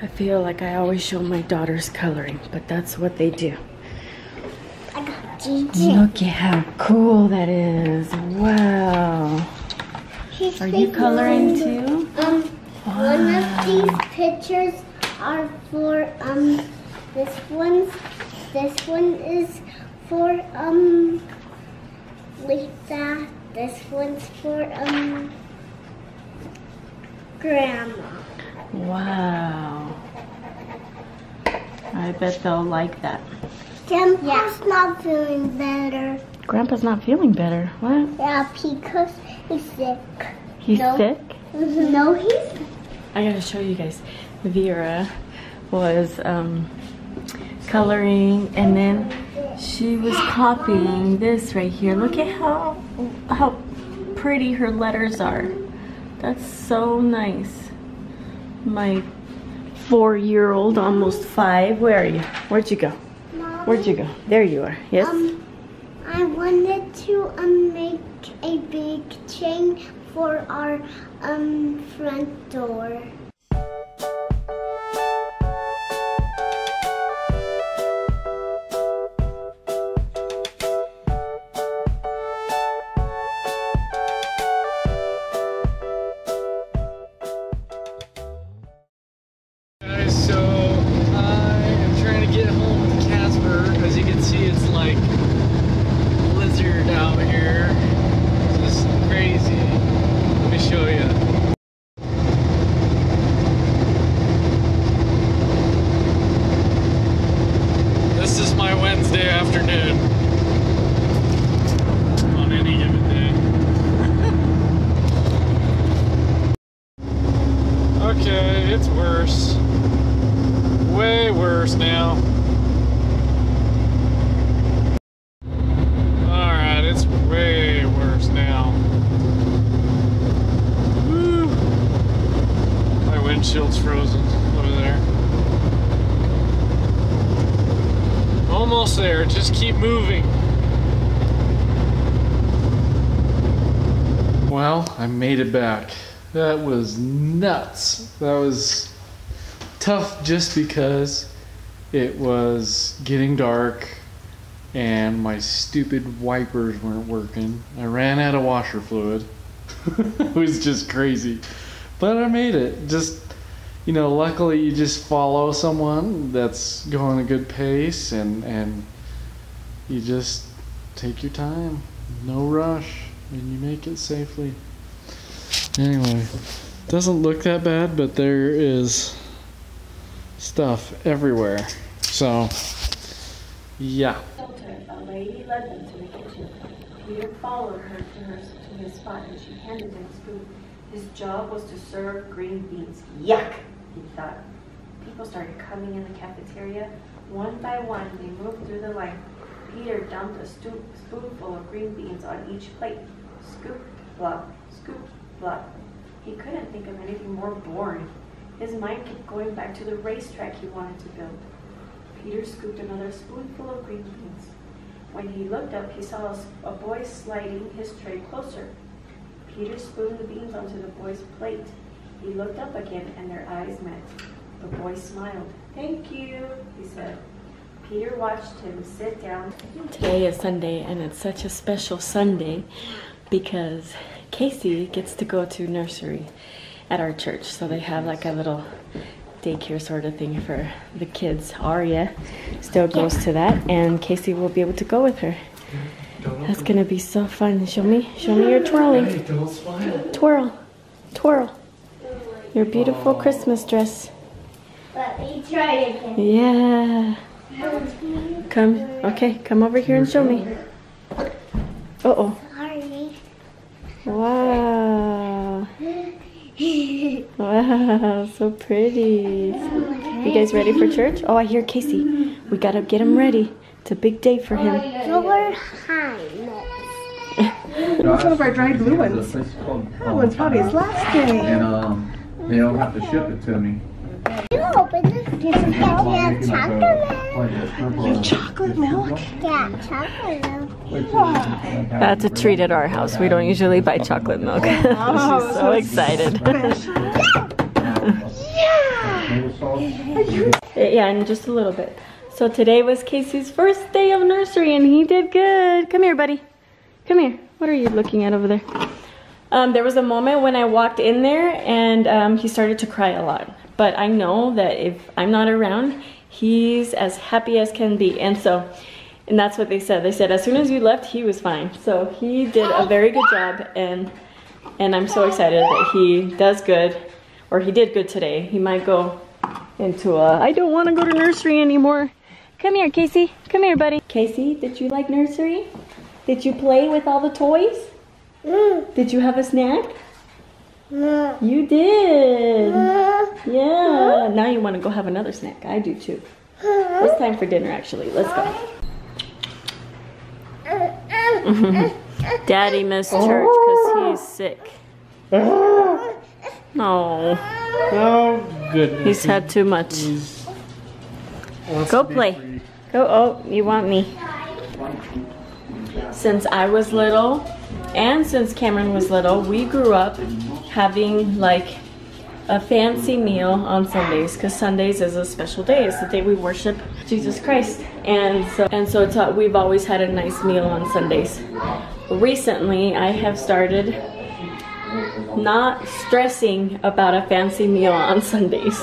I feel like I always show my daughters coloring, but that's what they do. I got GG. Look at how cool that is. Wow. Are you coloring too? One of these pictures are for this one is for Lisa. This one's for Grandma. Wow. I bet they'll like that. Grandpa's not feeling better. Grandpa's not feeling better. What? Yeah, because he's sick. He's sick? No, he's... I gotta show you guys. Vera was coloring, and then she was copying this right here. Look at how pretty her letters are. That's so nice. My 4-year-old, almost 5. Where are you? Where'd you go? Mom, Where'd you go? There you are. Yes? I wanted to make a big chain for our front door. Okay, it's worse. Way worse now. Alright, it's way worse now. Woo. My windshield's frozen over there. Almost there, just keep moving. Well, I made it back. That was nuts. That was tough just because it was getting dark and my stupid wipers weren't working. I ran out of washer fluid. It was just crazy. But I made it. Just, you know, luckily you just follow someone that's going a good pace and you just take your time. No rush. And you make it safely. Anyway, doesn't look that bad, but there is stuff everywhere. So, yeah. A lady led them to the kitchen. Peter followed her to his spot, and she handed him his food. His job was to serve green beans. Yuck, he thought. People started coming in the cafeteria. One by one, they moved through the line. Peter dumped a spoonful of green beans on each plate. Scoop, blop, scoop, blop. He couldn't think of anything more boring. His mind kept going back to the racetrack he wanted to build. Peter scooped another spoonful of green beans. When he looked up, he saw a boy sliding his tray closer. Peter spooned the beans onto the boy's plate. He looked up again, and their eyes met. The boy smiled. "Thank you," he said. Peter watched him sit down. Today is Sunday, and it's such a special Sunday because Casey gets to go to nursery at our church. So they have like a little daycare sort of thing for the kids. Aria still goes to that, and Casey will be able to go with her. That's gonna be so fun. Show me your twirling. Hey, don't smile. Twirl, twirl. Your beautiful Christmas dress. Let me try again. Yeah. Come, okay, come over here and show me. Uh-oh. Sorry. Wow. Wow, so pretty. You guys ready for church? Oh, I hear Casey. We gotta get him ready. It's a big day for him. Your Highness. It's one of our dried blue ones. That one's probably his last day. And they don't have to ship it to me. You open this. Do you have chocolate milk? Chocolate milk? Yeah, chocolate milk. That's a treat at our house. We don't usually buy chocolate milk. She's so excited. Yeah! tomato sauce? Yeah, in just a little bit. So today was Casey's first day of nursery and he did good. Come here, buddy. Come here. What are you looking at over there? There was a moment when I walked in there and he started to cry a lot. But I know that if I'm not around, he's as happy as can be. And that's what they said. They said as soon as you left, he was fine. So he did a very good job and I'm so excited that he does good, or he did good today. He might go into I don't want to go to nursery anymore. Come here, Casey. Come here, buddy. Casey, did you like nursery? Did you play with all the toys? Did you have a snack? You did. Yeah. Now you want to go have another snack. I do too. It's time for dinner actually. Let's go. Daddy missed church because he's sick. No. Oh, goodness. He's had too much. Go play. Go. Oh, you want me. Since I was little and since Cameron was little, we grew up having like a fancy meal on Sundays because Sundays is a special day. It's the day we worship Jesus Christ. And so we've always had a nice meal on Sundays. Recently, I have started not stressing about a fancy meal on Sundays.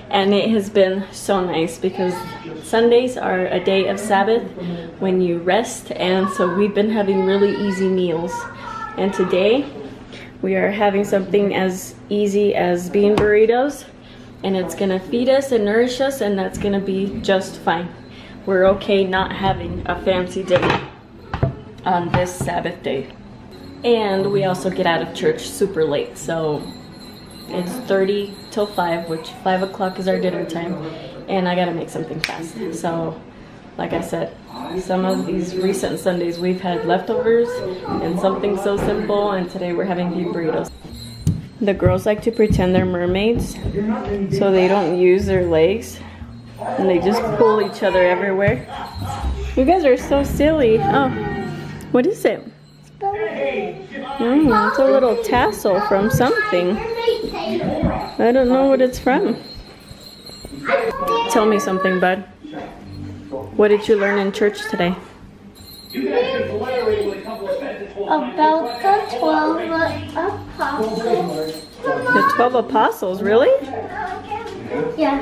And it has been so nice because Sundays are a day of Sabbath when you rest. And so we've been having really easy meals. And today we are having something as easy as bean burritos. And it's gonna feed us and nourish us, and that's gonna be just fine. We're okay not having a fancy day on this Sabbath day. And we also get out of church super late, so it's 30 till 5, which 5 o'clock is our dinner time, and I gotta make something fast. So, like I said, some of these recent Sundays we've had leftovers and something so simple, and today we're having beef burritos. The girls like to pretend they're mermaids, so they don't use their legs, and they just pull each other everywhere. You guys are so silly. Oh, what is it? It's a little tassel from something. I don't know what it's from. Tell me something, bud. What did you learn in church today? About the 12 apostles. The 12 apostles, really? Yeah.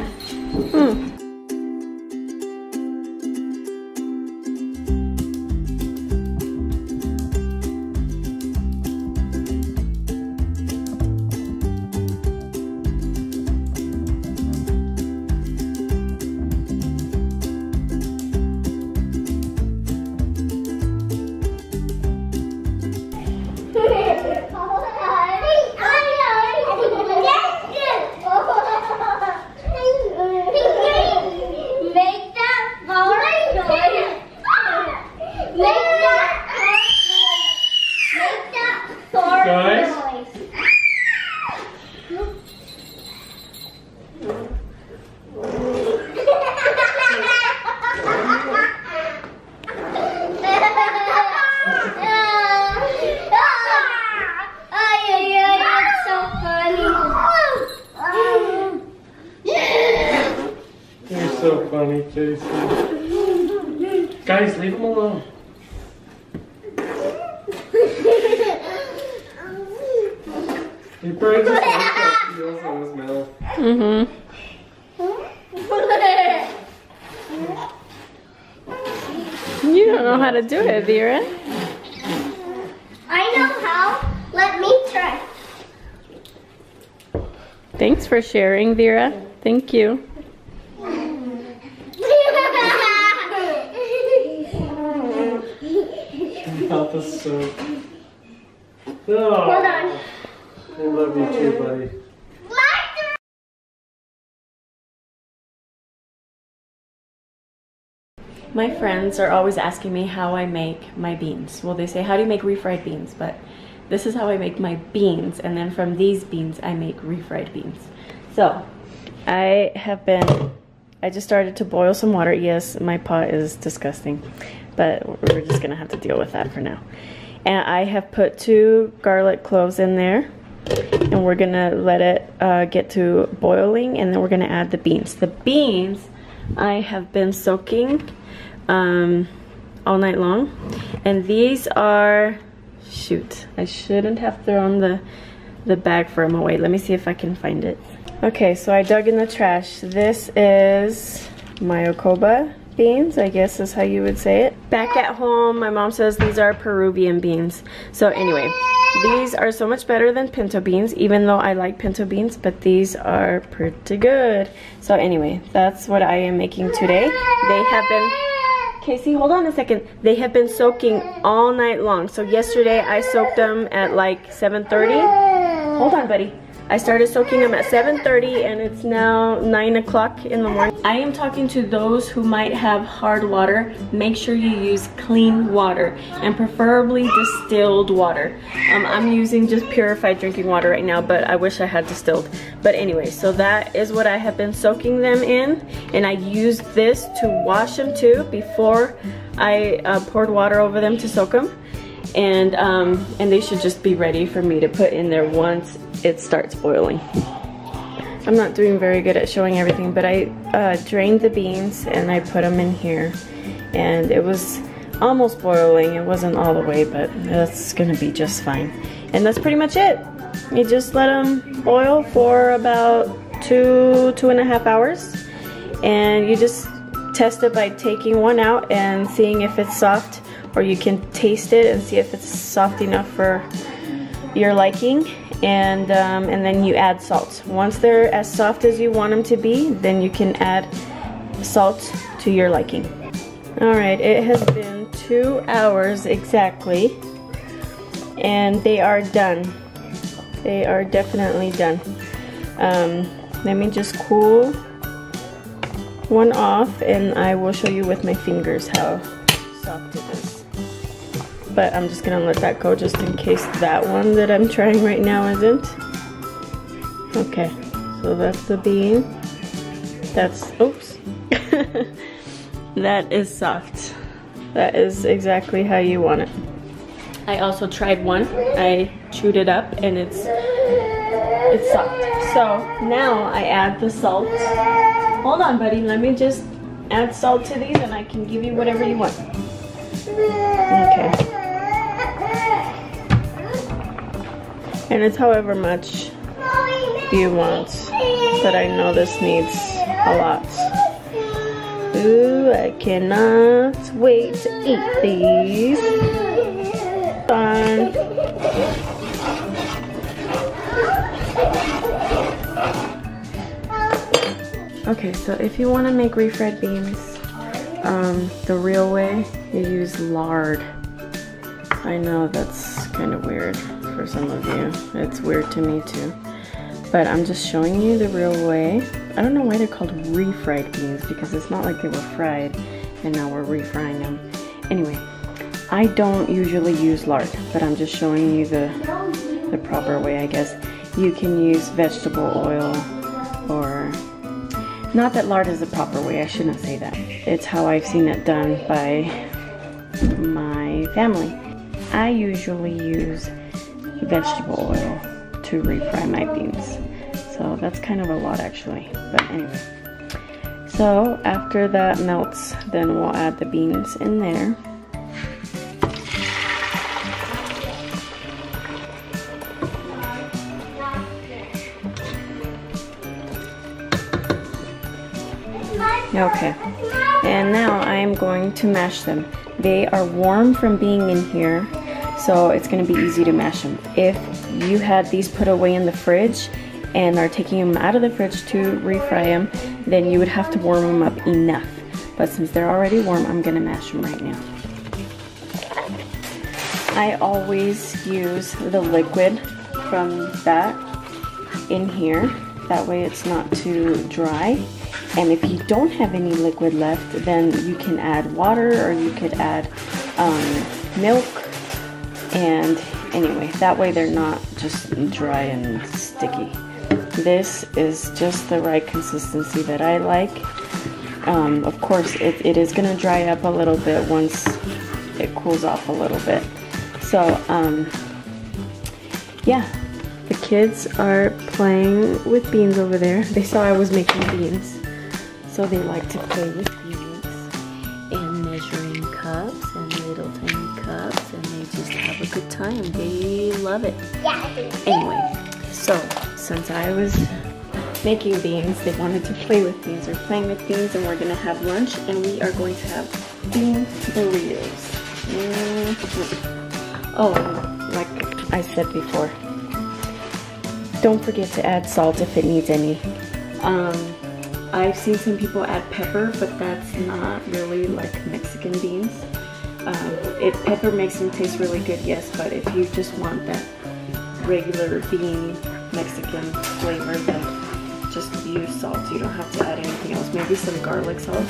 So funny, Casey. Guys, leave him alone. He probably just wants that feels in his mouth. You don't know how to do it, Vera. I know how. Let me try. Thanks for sharing, Vera. Thank you. Mouth is so... Oh, Hold on. I love you too, buddy. My friends are always asking me how I make my beans. Well, they say, how do you make refried beans? But this is how I make my beans, and then from these beans I make refried beans. So I just started to boil some water. Yes, my pot is disgusting, but we're just gonna have to deal with that for now. And I have put 2 garlic cloves in there, and we're gonna let it get to boiling, and then we're gonna add the beans. The beans I have been soaking all night long, and these are, shoot, I shouldn't have thrown the bag for them away. Let me see if I can find it. Okay, so I dug in the trash. This is Mayocoba beans, I guess is how you would say it. Back at home, my mom says these are Peruvian beans. So anyway, these are so much better than pinto beans, even though I like pinto beans, but these are pretty good. So anyway, that's what I am making today. They have been, Casey, hold on a second. They have been soaking all night long. So yesterday I soaked them at like 7:30. Hold on, buddy. I started soaking them at 7:30 and it's now 9 o'clock in the morning. I am talking to those who might have hard water. Make sure you use clean water and preferably distilled water. I'm using just purified drinking water right now, but I wish I had distilled. But anyway, so that is what I have been soaking them in, and I used this to wash them too before I poured water over them to soak them. And they should just be ready for me to put in there once it starts boiling. I'm not doing very good at showing everything, but I drained the beans and I put them in here, and it was almost boiling. It wasn't all the way, but that's gonna be just fine. And that's pretty much it. You just let them boil for about 2.5 hours, and you just test it by taking one out and seeing if it's soft, or you can taste it and see if it's soft enough for your liking, and then you add salt. Once they're as soft as you want them to be, then you can add salt to your liking. Alright, it has been 2 hours exactly, and they are done. They are definitely done. Let me just cool one off, and I will show you with my fingers how soft it is. But I'm just gonna let that go just in case that one that I'm trying right now isn't. Okay, so that's the bean. That's, oops. That is soft. That is exactly how you want it. I also tried one. I chewed it up and it's soft. So now I add the salt. Hold on, buddy. Let me just add salt to these and I can give you whatever you want. Okay. And it's however much you want, but I know this needs a lot. Ooh, I cannot wait to eat these. Fun. Okay, so if you want to make refried beans the real way, you use lard. I know that's kind of weird for some of you. It's weird to me too. But I'm just showing you the real way. I don't know why they're called refried beans, because it's not like they were fried and now we're refrying them. Anyway, I don't usually use lard, but I'm just showing you the proper way, I guess. You can use vegetable oil, or not that lard is the proper way, I shouldn't say that. It's how I've seen it done by my family. I usually use vegetable oil to refry my beans. So that's kind of a lot actually, but anyway. So after that melts, then we'll add the beans in there. Okay, and now I am going to mash them. They are warm from being in here, so it's going to be easy to mash them. If you had these put away in the fridge and are taking them out of the fridge to refry them, then you would have to warm them up enough. But since they're already warm, I'm going to mash them right now. I always use the liquid from that in here. That way it's not too dry. And if you don't have any liquid left, then you can add water, or you could add milk. And anyway, that way they're not just dry and sticky. This is just the right consistency that I like. Of course, it is going to dry up a little bit once it cools off a little bit. So, yeah, the kids are playing with beans over there. They saw I was making beans, so they like to play with beans and measuring cups and little tiny cups, and they just have a good time. They love it. Anyway, so since I was making beans, they wanted to play with beans. They're playing with beans, and we're gonna have lunch, and we are going to have bean burritos. Oh, like I said before, don't forget to add salt if it needs any. I've seen some people add pepper, but that's not really like Mexican beans. Pepper makes them taste really good, yes, but if you just want that regular bean Mexican flavor, then just use salt. You don't have to add anything else. Maybe some garlic salt,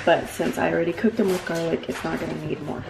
but since I already cooked them with garlic, it's not gonna need more.